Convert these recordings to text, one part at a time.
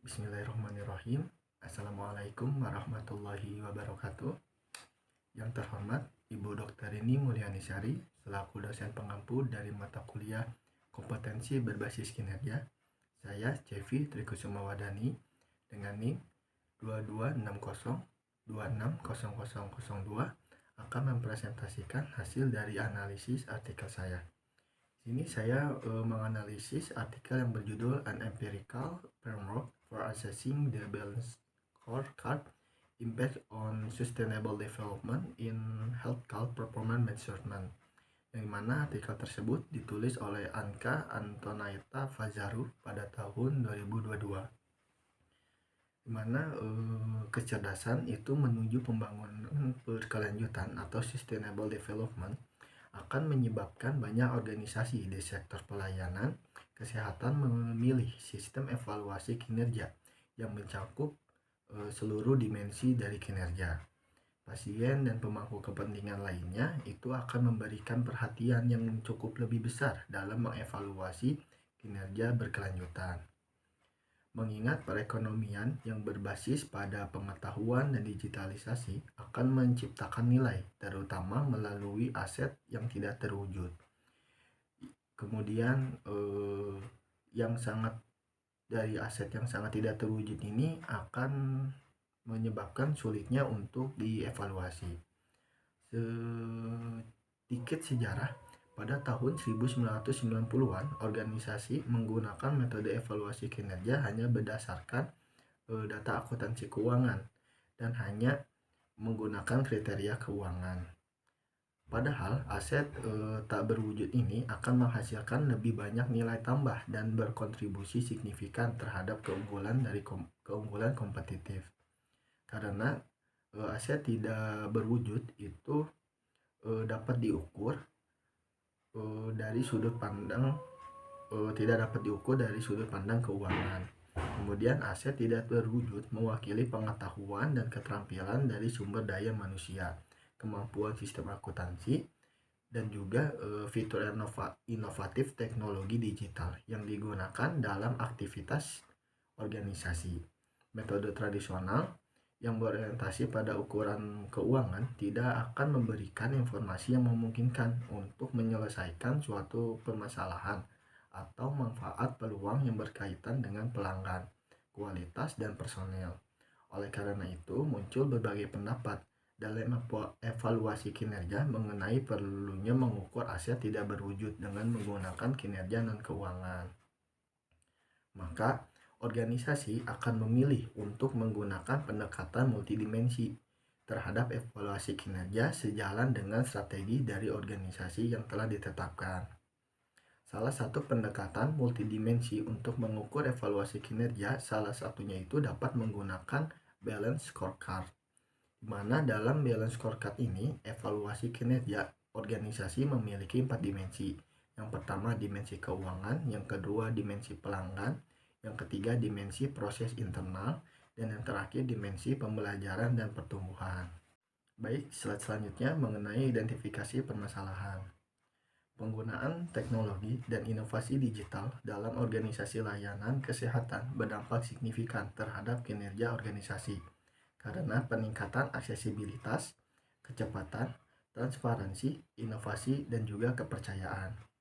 Bismillahirrahmanirrahim. Assalamualaikum warahmatullahi wabarakatuh. Yang terhormat Ibu Dr. Rini Mulyani Syari selaku dosen pengampu dari mata kuliah kompetensi berbasis kinerja. Saya Cevi Trikusuma Wadani dengan NIM 2260260002 akan mempresentasikan hasil dari analisis artikel saya. Sini saya menganalisis artikel yang berjudul An Empirical Framework for Assessing the Balance Scorecard Impact on Sustainable Development in Healthcare Performance Measurement, yang mana artikel tersebut ditulis oleh Anka Antonaita Fazaru pada tahun 2022, di mana kecerdasan itu menuju pembangunan berkelanjutan atau Sustainable Development akan menyebabkan banyak organisasi di sektor pelayanan kesehatan memilih sistem evaluasi kinerja yang mencakup seluruh dimensi dari kinerja. Pasien dan pemangku kepentingan lainnya itu akan memberikan perhatian yang cukup lebih besar dalam mengevaluasi kinerja berkelanjutan. Mengingat perekonomian yang berbasis pada pengetahuan dan digitalisasi akan menciptakan nilai, terutama melalui aset yang tidak terwujud. Kemudian yang sangat dari aset yang sangat tidak terwujud ini akan menyebabkan sulitnya untuk dievaluasi. Sedikit sejarah. Pada tahun 1990-an, organisasi menggunakan metode evaluasi kinerja hanya berdasarkan data akuntansi keuangan dan hanya menggunakan kriteria keuangan. Padahal aset tak berwujud ini akan menghasilkan lebih banyak nilai tambah dan berkontribusi signifikan terhadap keunggulan kompetitif. Karena aset tidak berwujud itu dapat diukur dari sudut pandang tidak dapat diukur dari sudut pandang keuangan. Kemudian aset tidak terwujud mewakili pengetahuan dan keterampilan dari sumber daya manusia, kemampuan sistem akuntansi, dan juga fitur inovatif teknologi digital yang digunakan dalam aktivitas organisasi. Metode tradisional yang berorientasi pada ukuran keuangan tidak akan memberikan informasi yang memungkinkan untuk menyelesaikan suatu permasalahan atau manfaat peluang yang berkaitan dengan pelanggan, kualitas, dan personel. Oleh karena itu, muncul berbagai pendapat dalam evaluasi kinerja mengenai perlunya mengukur aset tidak berwujud dengan menggunakan kinerja non-keuangan. Maka, organisasi akan memilih untuk menggunakan pendekatan multidimensi terhadap evaluasi kinerja sejalan dengan strategi dari organisasi yang telah ditetapkan. Salah satu pendekatan multidimensi untuk mengukur evaluasi kinerja salah satunya itu dapat menggunakan balance scorecard, di mana dalam balance scorecard ini evaluasi kinerja organisasi memiliki 4 dimensi. Yang pertama dimensi keuangan, yang kedua dimensi pelanggan, yang ketiga dimensi proses internal, dan yang terakhir dimensi pembelajaran dan pertumbuhan. Baik, slide selanjutnya mengenai identifikasi permasalahan. Penggunaan teknologi dan inovasi digital dalam organisasi layanan kesehatan berdampak signifikan terhadap kinerja organisasi karena peningkatan aksesibilitas, kecepatan, transparansi, inovasi, dan juga kepercayaan.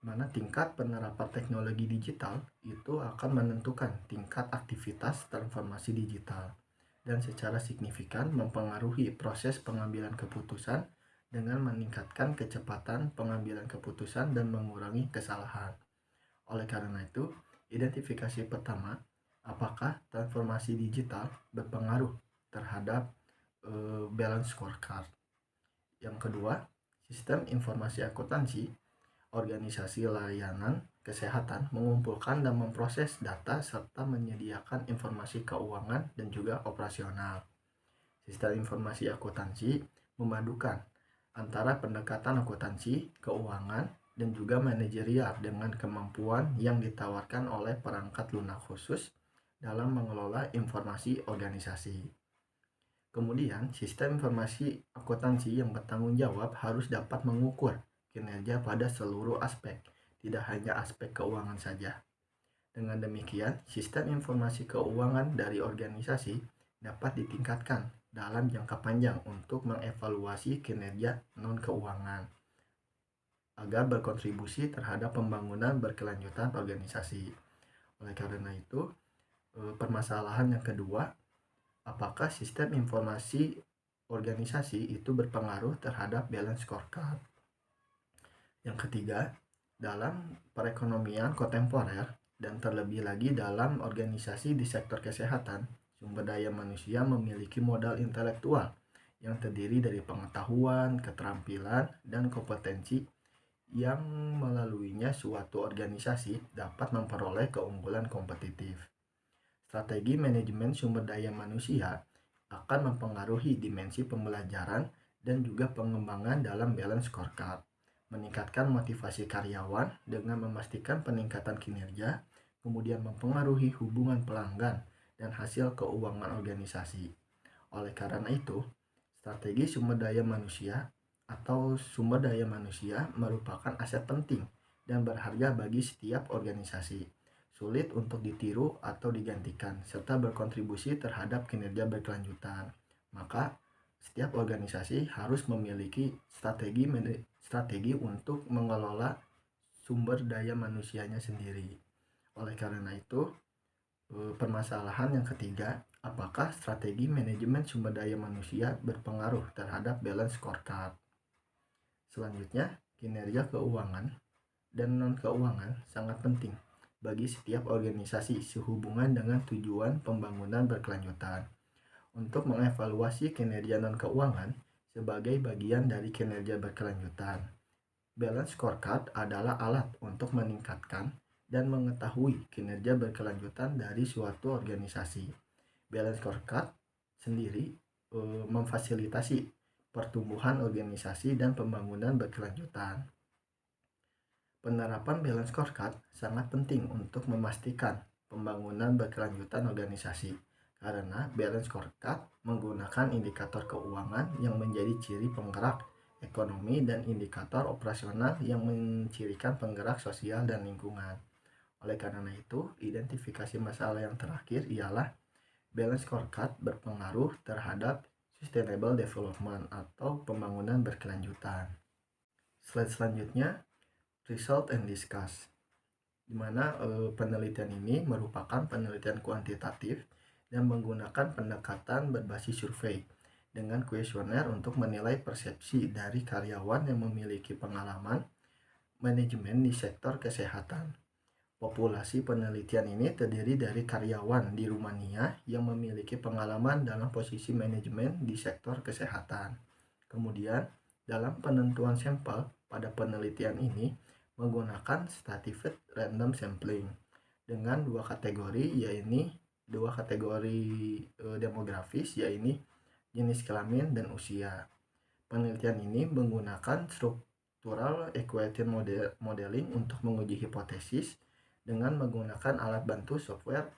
Mana tingkat penerapan teknologi digital itu akan menentukan tingkat aktivitas transformasi digital dan secara signifikan mempengaruhi proses pengambilan keputusan dengan meningkatkan kecepatan pengambilan keputusan dan mengurangi kesalahan. Oleh karena itu, identifikasi pertama, apakah transformasi digital berpengaruh terhadap balance scorecard. Yang kedua, sistem informasi akuntansi organisasi layanan kesehatan mengumpulkan dan memproses data serta menyediakan informasi keuangan dan juga operasional. Sistem informasi akuntansi memadukan antara pendekatan akuntansi, keuangan, dan juga manajerial dengan kemampuan yang ditawarkan oleh perangkat lunak khusus dalam mengelola informasi organisasi. Kemudian, sistem informasi akuntansi yang bertanggung jawab harus dapat mengukur kinerja pada seluruh aspek, tidak hanya aspek keuangan saja. Dengan demikian, sistem informasi keuangan dari organisasi dapat ditingkatkan dalam jangka panjang untuk mengevaluasi kinerja non-keuangan agar berkontribusi terhadap pembangunan berkelanjutan organisasi. Oleh karena itu, permasalahan yang kedua, apakah sistem informasi organisasi itu berpengaruh terhadap balance scorecard? Yang ketiga, dalam perekonomian kontemporer dan terlebih lagi dalam organisasi di sektor kesehatan, sumber daya manusia memiliki modal intelektual yang terdiri dari pengetahuan, keterampilan, dan kompetensi yang melaluinya suatu organisasi dapat memperoleh keunggulan kompetitif. Strategi manajemen sumber daya manusia akan mempengaruhi dimensi pembelajaran dan juga pengembangan dalam balance scorecard, meningkatkan motivasi karyawan dengan memastikan peningkatan kinerja, kemudian mempengaruhi hubungan pelanggan dan hasil keuangan organisasi. Oleh karena itu, strategi sumber daya manusia atau sumber daya manusia merupakan aset penting dan berharga bagi setiap organisasi, sulit untuk ditiru atau digantikan, serta berkontribusi terhadap kinerja berkelanjutan. Maka, setiap organisasi harus memiliki strategi untuk mengelola sumber daya manusianya sendiri. Oleh karena itu, permasalahan yang ketiga, apakah strategi manajemen sumber daya manusia berpengaruh terhadap balance scorecard? Selanjutnya, kinerja keuangan dan non-keuangan sangat penting bagi setiap organisasi sehubungan dengan tujuan pembangunan berkelanjutan. Untuk mengevaluasi kinerja non-keuangan sebagai bagian dari kinerja berkelanjutan, balance scorecard adalah alat untuk meningkatkan dan mengetahui kinerja berkelanjutan dari suatu organisasi. Balance scorecard sendiri memfasilitasi pertumbuhan organisasi dan pembangunan berkelanjutan. Penerapan balance scorecard sangat penting untuk memastikan pembangunan berkelanjutan organisasi, karena balance scorecard menggunakan indikator keuangan yang menjadi ciri penggerak ekonomi dan indikator operasional yang mencirikan penggerak sosial dan lingkungan. Oleh karena itu, identifikasi masalah yang terakhir ialah balance scorecard berpengaruh terhadap sustainable development atau pembangunan berkelanjutan. Slide selanjutnya, result and discuss, di mana penelitian ini merupakan penelitian kuantitatif dan menggunakan pendekatan berbasis survei dengan kuesioner untuk menilai persepsi dari karyawan yang memiliki pengalaman manajemen di sektor kesehatan. Populasi penelitian ini terdiri dari karyawan di Rumania yang memiliki pengalaman dalam posisi manajemen di sektor kesehatan. Kemudian, dalam penentuan sampel pada penelitian ini menggunakan stratified random sampling dengan dua kategori demografis, yaitu jenis kelamin dan usia. Penelitian ini menggunakan structural equation modeling untuk menguji hipotesis dengan menggunakan alat bantu software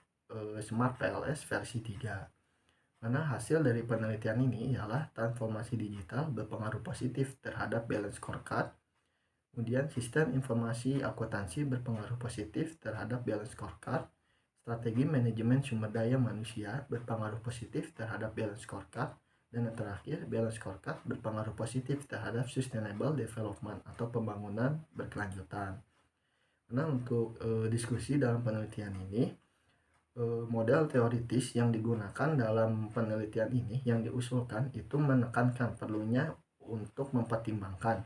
Smart PLS versi 3. Karena hasil dari penelitian ini ialah transformasi digital berpengaruh positif terhadap balance scorecard. Kemudian sistem informasi akuntansi berpengaruh positif terhadap balance scorecard. Strategi manajemen sumber daya manusia berpengaruh positif terhadap balance scorecard. Dan yang terakhir, balance scorecard berpengaruh positif terhadap sustainable development atau pembangunan berkelanjutan. Nah, untuk diskusi dalam penelitian ini, model teoritis yang digunakan dalam penelitian ini yang diusulkan itu menekankan perlunya untuk mempertimbangkan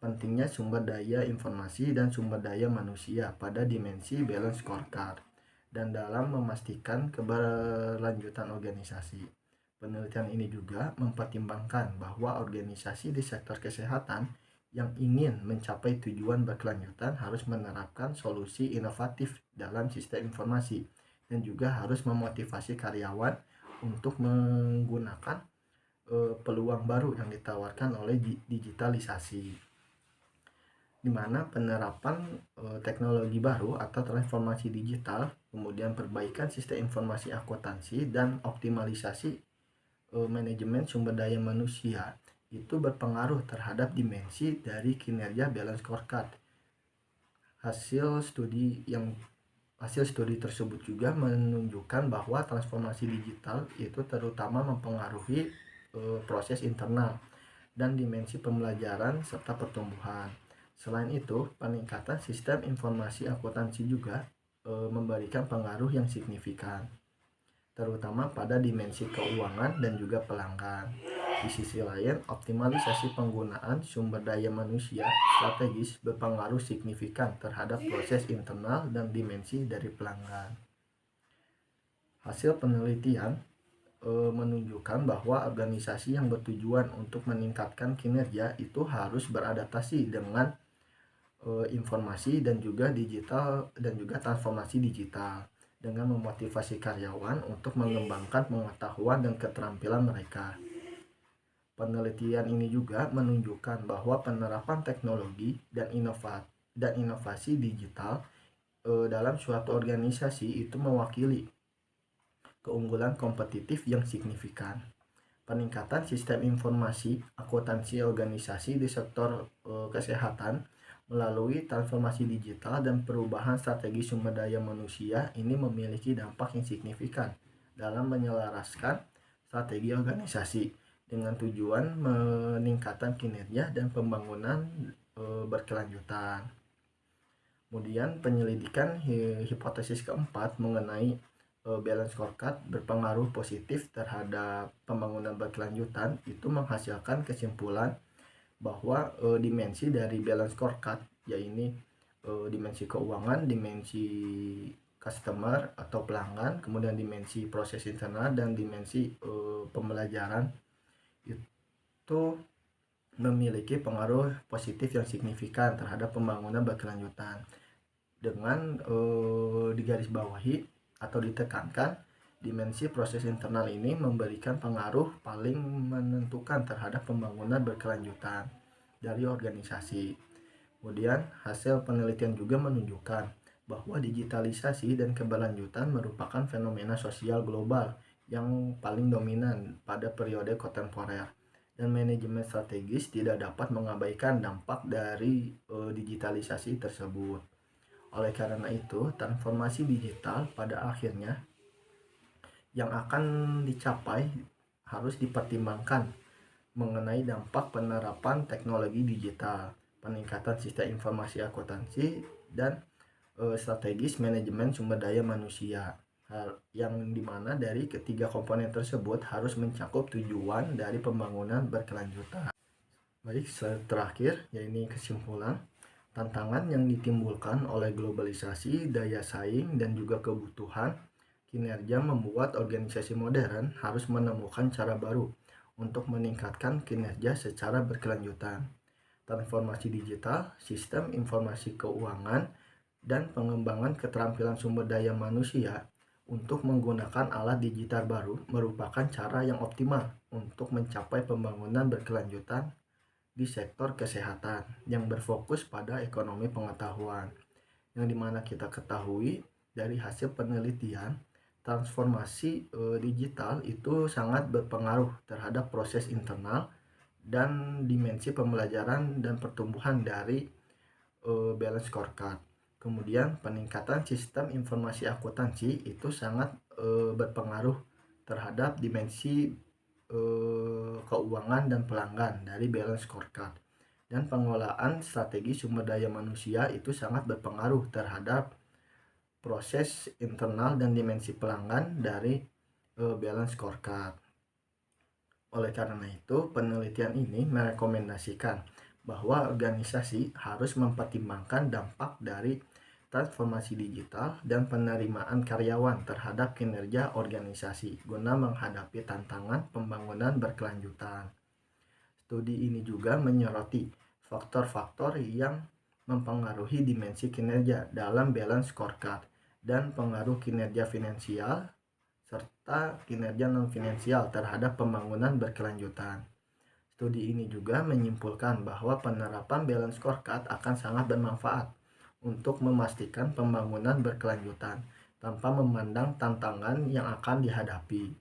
pentingnya sumber daya informasi dan sumber daya manusia pada dimensi balance scorecard dan dalam memastikan keberlanjutan organisasi. Penelitian ini juga mempertimbangkan bahwa organisasi di sektor kesehatan yang ingin mencapai tujuan berkelanjutan harus menerapkan solusi inovatif dalam sistem informasi dan juga harus memotivasi karyawan untuk menggunakan peluang baru yang ditawarkan oleh digitalisasi, di mana penerapan teknologi baru atau transformasi digital, kemudian perbaikan sistem informasi akuntansi dan optimalisasi manajemen sumber daya manusia itu berpengaruh terhadap dimensi dari kinerja balance scorecard. Hasil studi yang Hasil studi tersebut juga menunjukkan bahwa transformasi digital itu terutama mempengaruhi proses internal dan dimensi pembelajaran serta pertumbuhan. Selain itu, peningkatan sistem informasi akuntansi juga memberikan pengaruh yang signifikan, terutama pada dimensi keuangan dan juga pelanggan. Di sisi lain, optimalisasi penggunaan sumber daya manusia strategis berpengaruh signifikan terhadap proses internal dan dimensi dari pelanggan. Hasil penelitian menunjukkan bahwa organisasi yang bertujuan untuk meningkatkan kinerja itu harus beradaptasi dengan informasi dan juga digital dan juga transformasi digital dengan memotivasi karyawan untuk mengembangkan pengetahuan dan keterampilan mereka. Penelitian ini juga menunjukkan bahwa penerapan teknologi dan inovasi digital dalam suatu organisasi itu mewakili keunggulan kompetitif yang signifikan. Peningkatan sistem informasi akuntansi organisasi di sektor kesehatan melalui transformasi digital dan perubahan strategi sumber daya manusia ini memiliki dampak yang signifikan dalam menyelaraskan strategi organisasi dengan tujuan meningkatkan kinerja dan pembangunan berkelanjutan. Kemudian penyelidikan hipotesis keempat mengenai balance scorecard berpengaruh positif terhadap pembangunan berkelanjutan itu menghasilkan kesimpulan bahwa dimensi dari balance scorecard yaitu dimensi keuangan, dimensi customer atau pelanggan, kemudian dimensi proses internal dan dimensi pembelajaran itu memiliki pengaruh positif yang signifikan terhadap pembangunan berkelanjutan. Dengan digarisbawahi atau ditekankan, dimensi proses internal ini memberikan pengaruh paling menentukan terhadap pembangunan berkelanjutan dari organisasi. Kemudian hasil penelitian juga menunjukkan bahwa digitalisasi dan keberlanjutan merupakan fenomena sosial global yang paling dominan pada periode kontemporer, dan manajemen strategis tidak dapat mengabaikan dampak dari digitalisasi tersebut. Oleh karena itu, transformasi digital pada akhirnya yang akan dicapai harus dipertimbangkan mengenai dampak penerapan teknologi digital, peningkatan sistem informasi akuntansi, dan strategis manajemen sumber daya manusia. Hal yang dimana dari ketiga komponen tersebut harus mencakup tujuan dari pembangunan berkelanjutan. Baik, terakhir yaitu kesimpulan. Tantangan yang ditimbulkan oleh globalisasi, daya saing, dan juga kebutuhan kinerja membuat organisasi modern harus menemukan cara baru untuk meningkatkan kinerja secara berkelanjutan. Transformasi digital, sistem informasi keuangan, dan pengembangan keterampilan sumber daya manusia untuk menggunakan alat digital baru merupakan cara yang optimal untuk mencapai pembangunan berkelanjutan di sektor kesehatan yang berfokus pada ekonomi pengetahuan, yang dimana kita ketahui dari hasil penelitian transformasi digital itu sangat berpengaruh terhadap proses internal dan dimensi pembelajaran dan pertumbuhan dari balance scorecard. Kemudian peningkatan sistem informasi akuntansi itu sangat berpengaruh terhadap dimensi keuangan dan pelanggan dari balance scorecard, dan pengelolaan strategi sumber daya manusia itu sangat berpengaruh terhadap proses internal dan dimensi pelanggan dari balance scorecard. Oleh karena itu, penelitian ini merekomendasikan bahwa organisasi harus mempertimbangkan dampak dari transformasi digital dan penerimaan karyawan terhadap kinerja organisasi guna menghadapi tantangan pembangunan berkelanjutan. Studi ini juga menyoroti faktor-faktor yang mempengaruhi dimensi kinerja dalam balance scorecard dan pengaruh kinerja finansial serta kinerja non-finansial terhadap pembangunan berkelanjutan. Studi ini juga menyimpulkan bahwa penerapan balance scorecard akan sangat bermanfaat untuk memastikan pembangunan berkelanjutan tanpa memandang tantangan yang akan dihadapi.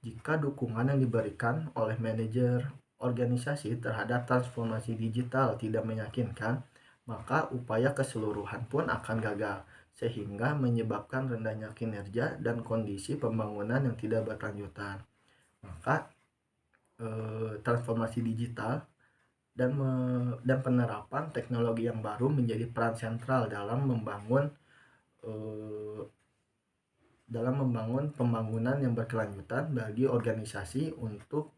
Jika dukungan yang diberikan oleh manajer organisasi terhadap transformasi digital tidak meyakinkan, maka upaya keseluruhan pun akan gagal, sehingga menyebabkan rendahnya kinerja dan kondisi pembangunan yang tidak berkelanjutan. Maka transformasi digital dan penerapan teknologi yang baru menjadi peran sentral dalam membangun pembangunan yang berkelanjutan bagi organisasi untuk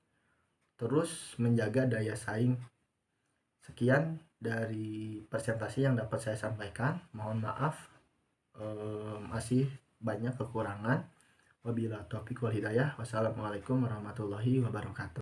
terus menjaga daya saing. Sekian dari presentasi yang dapat saya sampaikan. Mohon maaf masih banyak kekurangan. Wabillahi taufiq wal hidayah. Wassalamualaikum warahmatullahi wabarakatuh.